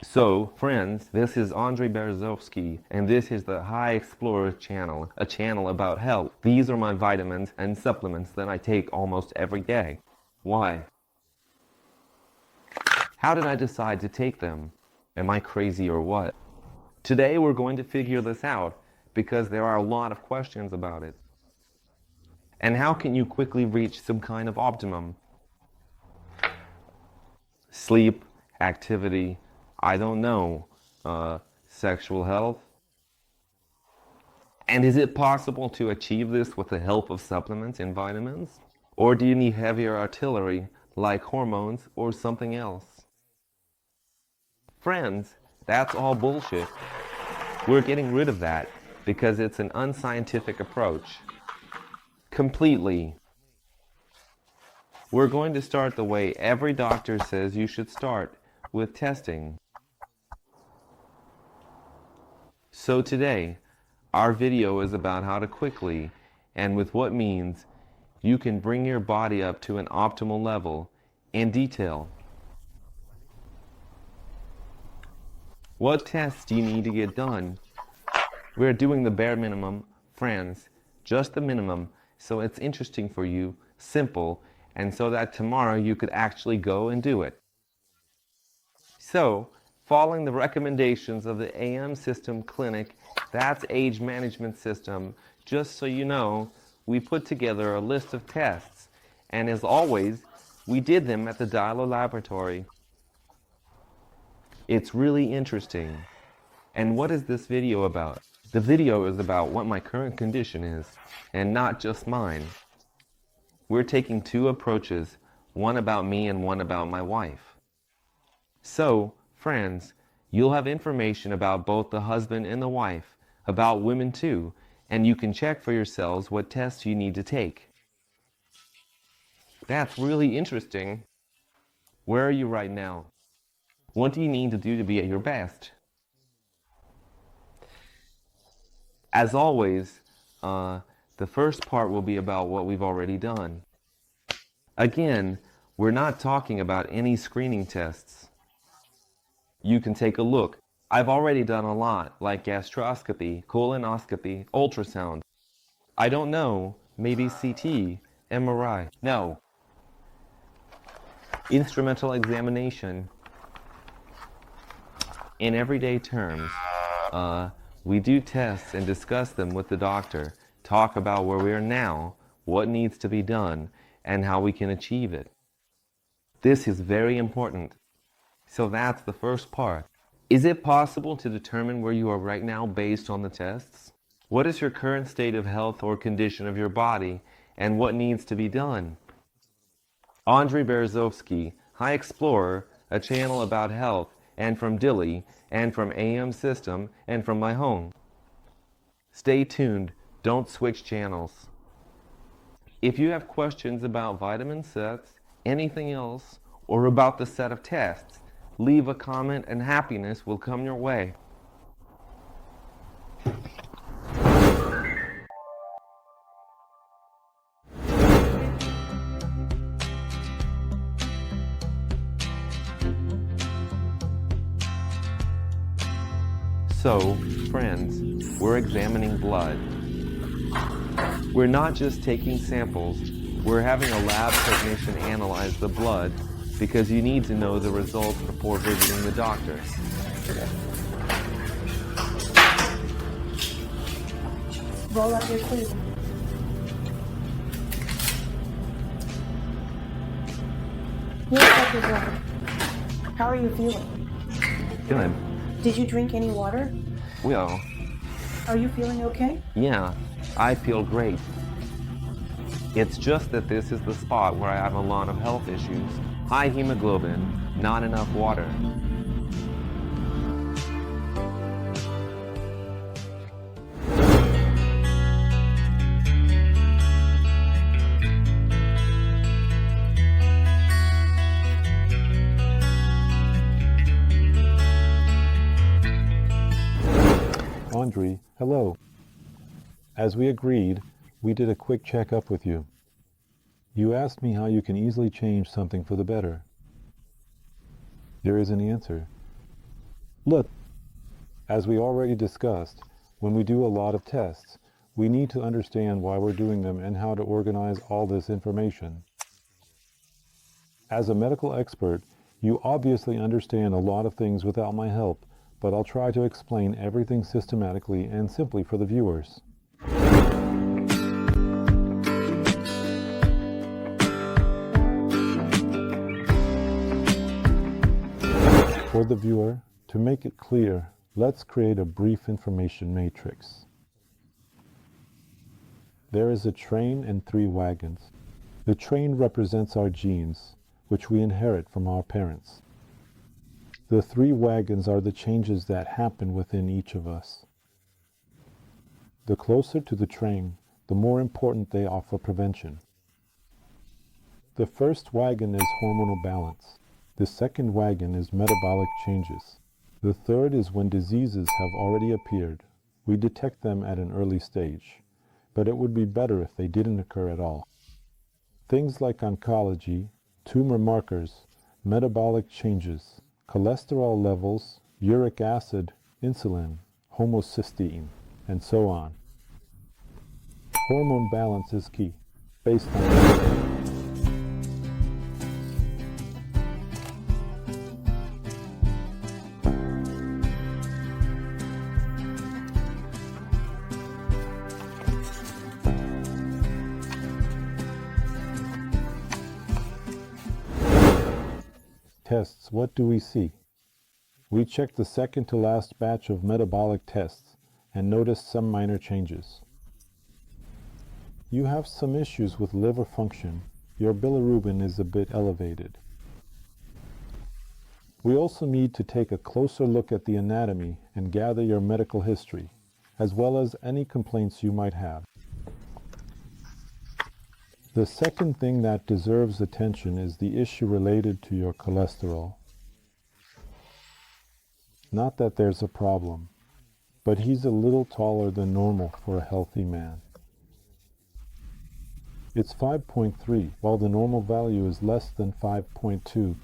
So, friends, this is Andrei Berezovsky, and this is the High Explorer channel, a channel about health. These are my vitamins and supplements that I take almost every day. Why? How did I decide to take them? Am I crazy or what? Today we're going to figure this out because there are a lot of questions about it. And how can you quickly reach some kind of optimum? Sleep, activity, I don't know, sexual health? And is it possible to achieve this with the help of supplements and vitamins? Or do you need heavier artillery like hormones or something else? Friends, that's all bullshit. We're getting rid of that because it's an unscientific approach. Completely. We're going to start the way every doctor says you should start, with testing. So today, our video is about how to quickly, and with what means, you can bring your body up to an optimal level in detail. What tests do you need to get done? We're doing the bare minimum, friends, just the minimum, so it's interesting for you, simple, and so that tomorrow you could actually go and do it. So, following the recommendations of the AM System Clinic, that's age management system, just so you know, we put together a list of tests, and as always, we did them at the Dialer Laboratory. It's really interesting. And what is this video about? The video is about what my current condition is, and not just mine. We're taking two approaches, one about me and one about my wife. So, friends, you'll have information about both the husband and the wife, about women too, and you can check for yourselves what tests you need to take. That's really interesting. Where are you right now? What do you need to do to be at your best? As always, the first part will be about what we've already done. Again, we're not talking about any screening tests. You can take a look. I've already done a lot, like gastroscopy, colonoscopy, ultrasound. I don't know, maybe CT, MRI. No. Instrumental examination. In everyday terms, we do tests and discuss them with the doctor, talk about where we are now, what needs to be done, and how we can achieve it. This is very important. So that's the first part. Is it possible to determine where you are right now based on the tests? What is your current state of health or condition of your body, and what needs to be done? Andrei Berezovsky, High Explorer, a channel about health, and from Delhi, and from AM System, and from my home. Stay tuned, don't switch channels. If you have questions about vitamin sets, anything else, or about the set of tests, leave a comment and happiness will come your way. So, friends, we're examining blood. We're not just taking samples, we're having a lab technician analyze the blood because you need to know the results before visiting the doctor. Roll up your sleeve. Your check is ready. How are you feeling? Good. Did you drink any water? Well, Are you feeling okay? yeah, I feel great. It's just that this is the spot where I have a lot of health issues. High hemoglobin, not enough water. Andrei, hello. As we agreed, we did a quick checkup with you. You asked me how you can easily change something for the better. There is an answer. Look, as we already discussed, when we do a lot of tests, we need to understand why we're doing them and how to organize all this information. As a medical expert, you obviously understand a lot of things without my help, but I'll try to explain everything systematically and simply for the viewers. For the viewer, to make it clear, let's create a brief information matrix. There is a train and 3 wagons. The train represents our genes, which we inherit from our parents. The 3 wagons are the changes that happen within each of us. The closer to the train, the more important they are for prevention. The first wagon is hormonal balance. The second wagon is metabolic changes. The third is when diseases have already appeared. We detect them at an early stage, but it would be better if they didn't occur at all. Things like oncology, tumor markers, metabolic changes, cholesterol levels, uric acid, insulin, homocysteine, and so on. Hormone balance is key, based on tests. What do we see? We check the second to last batch of metabolic tests and notice some minor changes. You have some issues with liver function. Your bilirubin is a bit elevated. We also need to take a closer look at the anatomy and gather your medical history, as well as any complaints you might have. The second thing that deserves attention is the issue related to your cholesterol. Not that there's a problem, but he's a little taller than normal for a healthy man. It's 5.3, while the normal value is less than 5.2.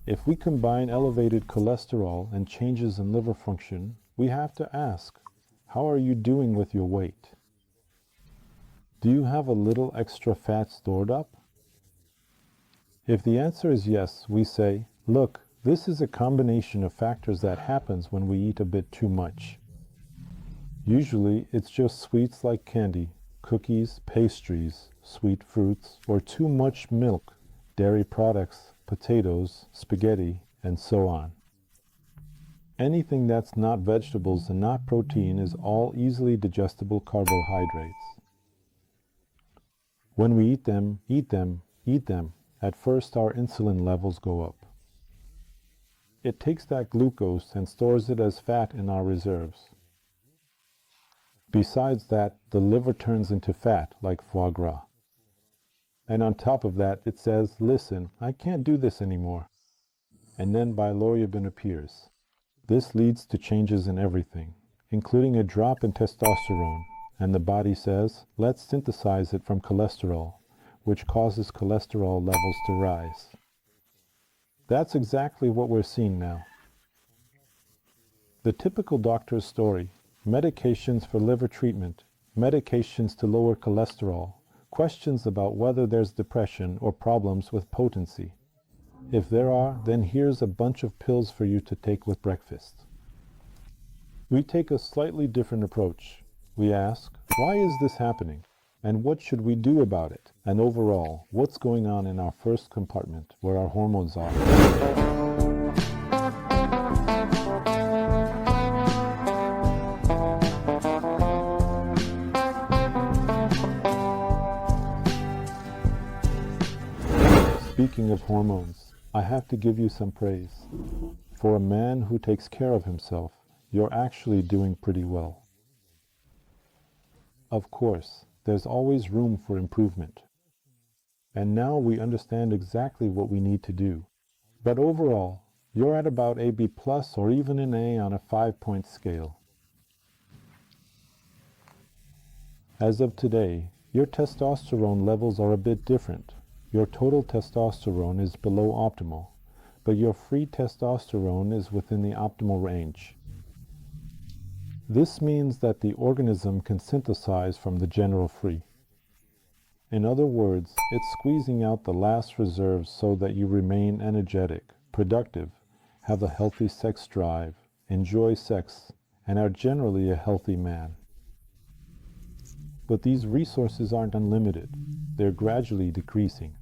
If we combine elevated cholesterol and changes in liver function, we have to ask, how are you doing with your weight? Do you have a little extra fat stored up? If the answer is yes, we say, look, this is a combination of factors that happens when we eat a bit too much. Usually, it's just sweets like candy, cookies, pastries, sweet fruits, or too much milk, dairy products, potatoes, spaghetti, and so on. Anything that's not vegetables and not protein is all easily digestible carbohydrates. When we eat them, at first our insulin levels go up. It takes that glucose and stores it as fat in our reserves. Besides that, the liver turns into fat like foie gras. And on top of that, it says, listen, I can't do this anymore. And then bilirubin appears. This leads to changes in everything, including a drop in testosterone. And the body says, let's synthesize it from cholesterol, which causes cholesterol levels to rise. That's exactly what we're seeing now. The typical doctor's story: medications for liver treatment, medications to lower cholesterol, questions about whether there's depression or problems with potency. If there are, then here's a bunch of pills for you to take with breakfast. We take a slightly different approach. We ask, why is this happening? And what should we do about it? And overall, what's going on in our first compartment, where our hormones are? Speaking of hormones, I have to give you some praise. For a man who takes care of himself, you're actually doing pretty well. Of course, there's always room for improvement. And now we understand exactly what we need to do. But overall, you're at about a B+ or even an A on a 5-point scale. As of today, your testosterone levels are a bit different. Your total testosterone is below optimal, but your free testosterone is within the optimal range. This means that the organism can synthesize from the general free. In other words, it's squeezing out the last reserves so that you remain energetic, productive, have a healthy sex drive, enjoy sex, and are generally a healthy man. But these resources aren't unlimited. They're gradually decreasing.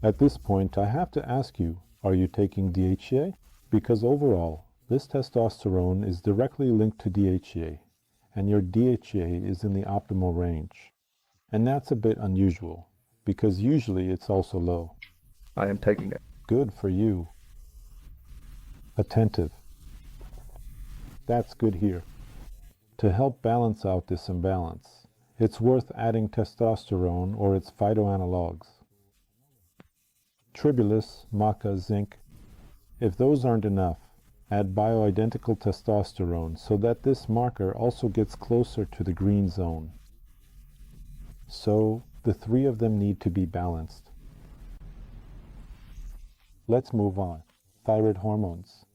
At this point, I have to ask you, are you taking DHEA? Because overall, this testosterone is directly linked to DHEA, and your DHEA is in the optimal range. And that's a bit unusual, because usually it's also low. I am taking it. Good for you. Attentive. That's good here. To help balance out this imbalance, it's worth adding testosterone or its phytoanalogues. Tribulus, maca, zinc. If those aren't enough, add bioidentical testosterone so that this marker also gets closer to the green zone. So, the three of them need to be balanced. Let's move on. Thyroid hormones.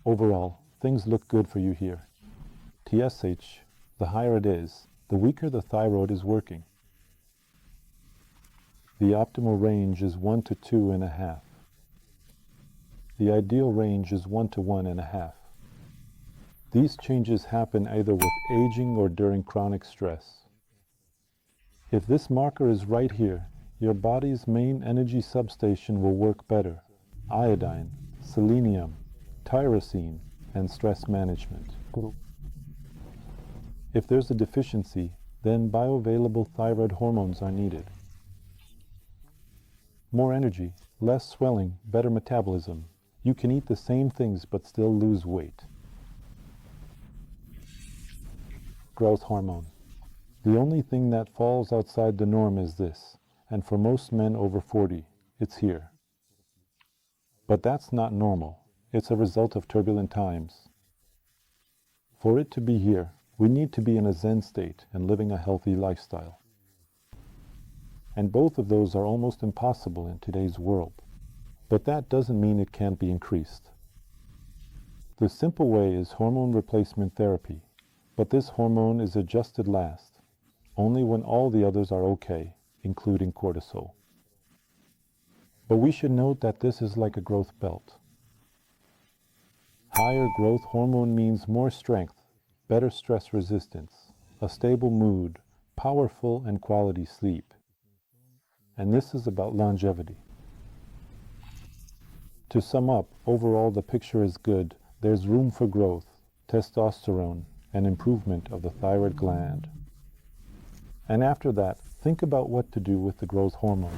Overall, things look good for you here. TSH, the higher it is, the weaker the thyroid is working. The optimal range is 1 to 2.5. The ideal range is 1 to 1.5. These changes happen either with aging or during chronic stress. If this marker is right here, your body's main energy substation will work better. Iodine, selenium, tyrosine, and stress management. If there's a deficiency, then bioavailable thyroid hormones are needed. More energy, less swelling, better metabolism. You can eat the same things but still lose weight. Growth hormone. The only thing that falls outside the norm is this, and for most men over 40, it's here. But that's not normal. It's a result of turbulent times. For it to be here, we need to be in a Zen state and living a healthy lifestyle. And both of those are almost impossible in today's world. But that doesn't mean it can't be increased. The simple way is hormone replacement therapy, but this hormone is adjusted last, only when all the others are okay, including cortisol. But we should note that this is like a growth belt. Higher growth hormone means more strength, better stress resistance, a stable mood, powerful and quality sleep. And this is about longevity. To sum up, overall the picture is good. There's room for growth, testosterone, and improvement of the thyroid gland. And after that, think about what to do with the growth hormone.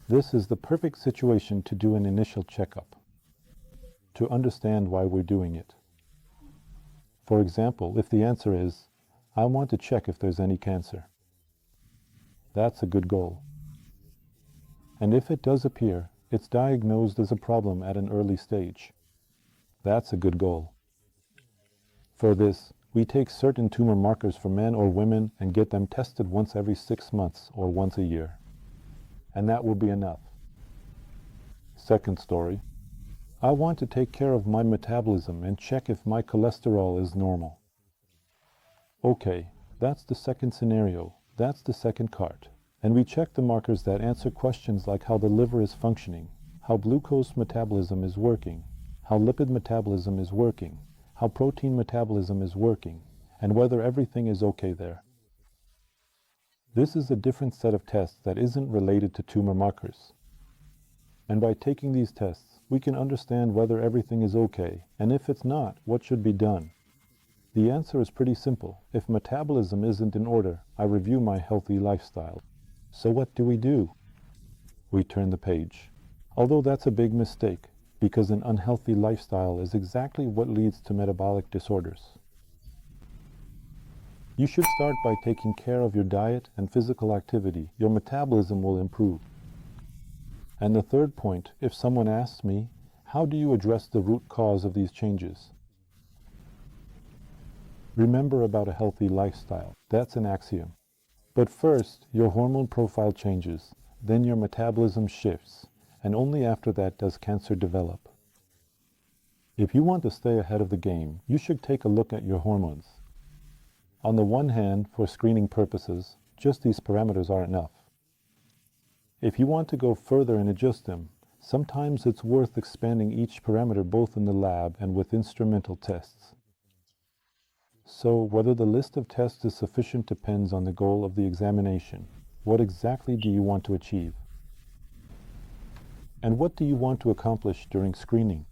This is the perfect situation to do an initial checkup, to understand why we're doing it. For example, if the answer is, I want to check if there's any cancer. That's a good goal. And if it does appear, it's diagnosed as a problem at an early stage. That's a good goal. For this, we take certain tumor markers for men or women and get them tested once every 6 months or once a year. And that will be enough. Second story. I want to take care of my metabolism and check if my cholesterol is normal. Okay, that's the second scenario. That's the second cart. And we check the markers that answer questions like how the liver is functioning, how glucose metabolism is working, how lipid metabolism is working, how protein metabolism is working, and whether everything is okay there. This is a different set of tests that isn't related to tumor markers. And by taking these tests, we can understand whether everything is okay, and if it's not, what should be done. The answer is pretty simple. If metabolism isn't in order, I review my healthy lifestyle. So what do? We turn the page. Although that's a big mistake, because an unhealthy lifestyle is exactly what leads to metabolic disorders. You should start by taking care of your diet and physical activity. Your metabolism will improve. And the third point, if someone asks me, How do you address the root cause of these changes? Remember about a healthy lifestyle. That's an axiom. But first, your hormone profile changes, then your metabolism shifts, and only after that does cancer develop. If you want to stay ahead of the game, you should take a look at your hormones. On the one hand, for screening purposes, just these parameters are enough. If you want to go further and adjust them, sometimes it's worth expanding each parameter both in the lab and with instrumental tests. So, whether the list of tests is sufficient depends on the goal of the examination. What exactly do you want to achieve? And what do you want to accomplish during screening?